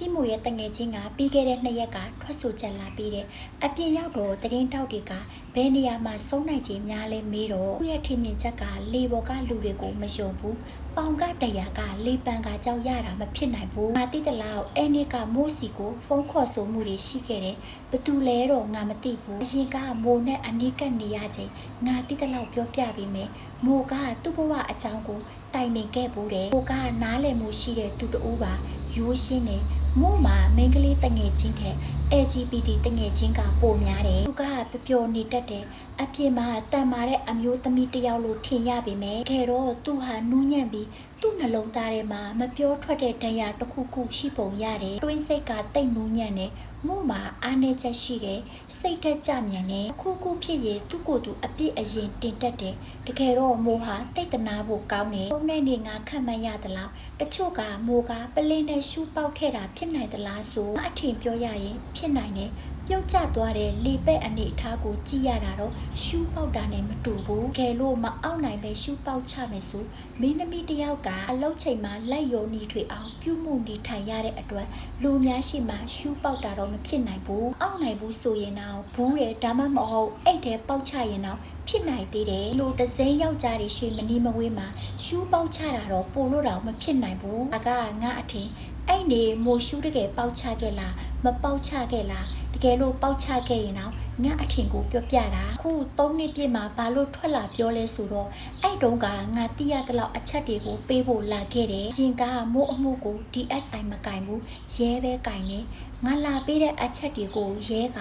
พี่หมูရဲ့တငယ်ချင်းကပြီးခဲ့တဲ့2ရက်ကထွက်ဆိုချက်လာပြီးတဲ့အပြင်ရောက်တော့တရင်တောက်တွေကဘယ်နေရာမှာစုံနိုင်ခြင်းများလဲမေးတော့သူ့ရဲ့ထင်မြင်ချက်ကလေဘော်ကလူတွေကိုမယုံဘူးပေါင်ကတရားကလေပန်ကကြောက်ရတာမဖြစ်နိုင်ဘူးငါတိတလောက်အဲ့နေ့ကမိုးစီကိုဖုန်းခေါ်ဆိုမှုတွေရှိခဲ့တယ်ဘသူလဲတော့ငါမသိဘူးအရင်ကမိုးနဲ့အနီးကပ်နေရချိန်ငါတိတလောက်ပြောပြပေးမယ်မိုးကသူ့ဘဝအကြောင်းကိုတိုင်ပင်ခဲ့ဘူးတယ်မိုးကနားလည်မှုရှိတဲ့သူတူပါရိုးရှင်းတယ်မို့မှာမိန်းကလေးတငယ်ချင်းတဲ့ LGBT တငယ်ချင်းကပိုများတယ်သူကပျော်နေတတ်တယ်အပြင်မှာတန်မာတဲ့အမျိုးသမီးတစ်ယောက်လိုထင်ရပေမဲ့ခဲတော့သူဟာနူးညံ့ပြီးသူ့နှလုံးသားထဲမှာမပြောထွက်တဲ့ဒဏ်ရာတစ်ခုခုရှိပုံရတယ်တွင်းစိတ်ကတိတ်နူးညံ့တယ်မို့မှာအားနေချက်ရှိတယ်စိတ်ထက်ကြမြန်တယ်ခုခုဖြစ်ရင်သူ့ကိုယ်သူအပြစ်အရင်တင်တတ်တယ်တကယ်တော့မိုးဟာတိတ်တနာဖို့ကောင်းတယ်ပုံနဲ့နေငါခံမှန်းရသလားတချို့ကမိုးကပလင်းနဲ့ရှူးပေါက်ခဲ့တာဖြစ်နိုင်သလားဆိုအထင်ပြောရရင်ဖြစ်နိုင်တယ်ပြုတ်ကျသွားတဲ့လေပဲ့အနေအထားကိုကြည့်ရတာတော့ရှူးပေါက်တာနဲ့မတူဘူးကဲလို့မအောက်နိုင်ပဲရှူးပေါက်ချမယ်ဆိုမင်းသမီးတယောက်ကအလုတ်ချိန်မှာလိုက်ယုံနေထွေအောင်ပြုမှုနေထိုင်ရတဲ့အတွက်လူများရှိမှရှူးပေါက်တာတော့မဖြစ်နိုင်ဘူးအောက်နိုင်ဘူးဆိုရင်တော့ဘူးတယ်ဒါမှမဟုတ်အဲ့တဲပေါက်ချရင်တော့ဖြစ်နိုင်သေးတယ်လို့တစိမ်းယောက်ျားတွေရွှေမနီးမဝေးမှာရှူးပေါက်ချတာတော့ပို့လို့တော့မဖြစ်နိုင်ဘူးဒါကငါအထင်အဲ့နေမိုးရှူးတကယ်ပေါက်ချခဲ့လားမပေါက်ချခဲ့လားတကယ်လို့ပေါက်ချခဲ့ရင်တော့ငါအထင်ကိုပြောပြတာခု3နှစ်ပြည့်မှာဘာလို့ထွက်လာပြောလဲဆိုတော့အဲ့တုန်းကငါတိရတဲ့လောက်အချက်တွေကိုပေးဖို့လာခဲ့တယ်ရင်ကမိုးအမှုကို DSI မကင်ဘူးရဲပဲကင်နေငါလာပေးတဲ့အချက်တွေကိုရဲက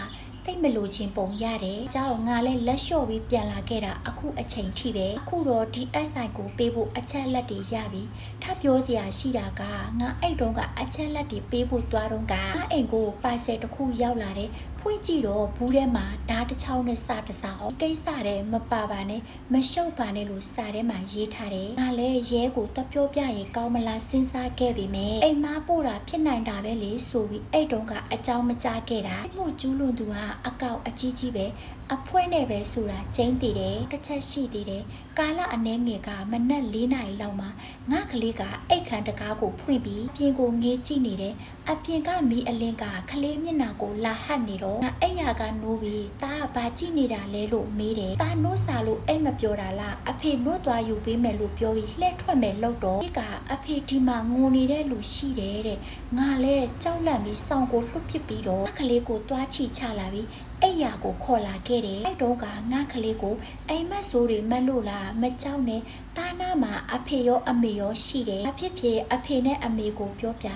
တိတ်မလို့ချင်းပုံရတယ်။ကြောက်ငါလည်းလက်လျှော့ပြီးပြန်လာခဲ့တာအခုအချိန်ထိပဲ။အခုတော့ DSI ကိုပေးဖို့အချက်လက်တွေရပြီ။ထပ်ပြောစရာရှိတာကငါအဲ့တုန်းကအချက်လက်တွေပေးဖို့သွားတော့ကငါအိမ်ကိုပါဆယ်တစ်ခုရောက်လာတယ်။ဖွင့်ကြည့်တော့ဘူးထဲမှာဓာတ်တစ်ချောင်းနဲ့စတစားအောင်ကိစ္စတဲ့မပါပါနဲ့မရှုပ်ပါနဲ့လို့စာထဲမှာရေးထားတယ်။ငါလည်းရဲကိုတပြောပြရင်ကောင်းမလားစဉ်းစားခဲ့ပြီမယ်။အိမ်မပို့တာဖြစ်နိုင်တာပဲလေဆိုပြီးအဲ့တုန်းကအကြောင်းမကြားခဲ့တာ။မှုကျူးလွန်သူကအကောက်အကြီးကြီးပဲအဖွဲနဲ့ပဲဆိုတာကျင်းတည်တယ်တစ်ချက်ရှိသေးတယ်ကာလအနည်းငယ်ကမနက်4နာရီလောက်မှာငါကလေးကအိတ်ခမ်းတကားကိုဖွင့်ပြီးပြင်ကိုငေးကြည့်နေတယ်အပြင်ကမီးအလင်းကကလေးမျက်နှာကိုလာဟပ်နေတော့ငါအိတ်ရာကနိုးပြီးတားဘာကြည့်နေတာလဲလို့မေးတယ်တားနိုးစာလို့အိတ်မပြောတာလားအဖေနိုးသွားယူပေးမယ်လို့ပြောပြီးလှည့်ထွက်မယ်လို့တော့ဒီကအဖေဒီမှာငိုနေတဲ့လူရှိတယ်တဲ့ငါလဲကြောက်လန့်ပြီးစောင်းကိုလှုပ်ပစ်ပြီးတော့ကလေးကိုသွားချီချလာပြီးအဲ့ရကိုခေါ်လာခဲ့တယ်အဲ့တော့ကငါကလေးကိုအိမ်မက်ဆိုးတွေမက်လို့လားမကြောက်နဲ့တာနာမှာအဖေရောအမေရောရှိတယ်အဖြစ်ဖြစ်အဖေနဲ့အမေကိုပြောပြ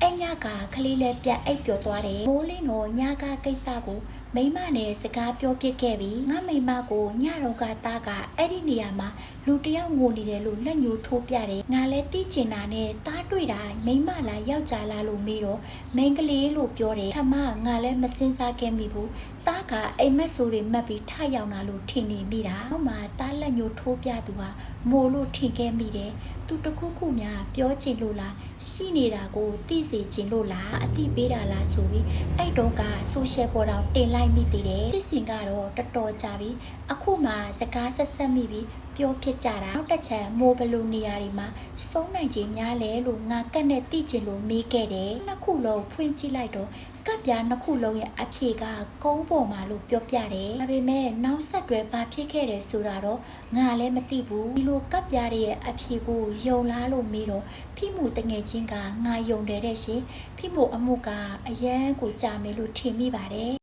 အဲ့ညကကလေးလည်းပြတ်အိပ်ပျော်သွားတယ်မိုးလင်းတော့ညကကိစ္စကိုမိမနဲ့စကားပြောပြခဲ့ပြီးငါမိမကိုညတော့ကတားကအဲ့ဒီနေရာမှာလူတယောက်ငိုနေတယ်လို့လက်ညှိုးထိုးပြတယ်ငါလည်းသိချင်တာနဲ့တားတွေ့တာမိမလားယောက်ျားလားလို့မေးတော့မိန်းကလေးလို့ပြောတယ်ထမငါလည်းမစင်စားခဲ့မိဘူးတားကအိမ်မက်ဆိုးတွေမှတ်ပြီးထရောက်လာလို့ထင်နေမိတာနောက်မှတားလက်ညှိုးထိုးပြသူဟာမိုးလို့ထင်ခဲ့မိတယ်သူတခုခုများပြောချင်လို့လားရှိနေတာကိုသိစေချင်လို့လားအတိပေးတာလားဆိုပြီးအဲ့တုန်းကဆိုရှယ်ပေါ်တော့တင်လိုက်မိသေးတယ်သိစင်ကတော့တော်တော်ကြာပြီအခုမှစကားဆက်ဆက်မိပြီးပြောဖြစ်ကြတာနောက်တစ်ချက်မိုးဘလူနေရာတွေမှာစုံနိုင်ခြင်းများလဲလို့ငါကက်နဲ့သိချင်လို့မေးခဲ့တယ်နှစ်ခုလုံးဖွင့်ကြည့်လိုက်တော့ကပ်ပြားနှစ်ခုလုံးရဲ့အဖြေကကုန်းပေါ်မှာလို့ပြောပြတယ်ဒါပေမဲ့နောက်ဆက်တွဲဘာဖြစ်ခဲ့တယ်ဆိုတာတော့ငါလည်းမသိဘူးဒီလိုကပ်ပြားရဲ့အဖြေကိုယုံလားလို့မေးတော့ဖိမှုတငယ်ချင်းကငါယုံတယ်တဲ့ရှင်ဖိမှုအမှုကအရန်ကိုကြာမယ်လို့ထင်မိပါတယ်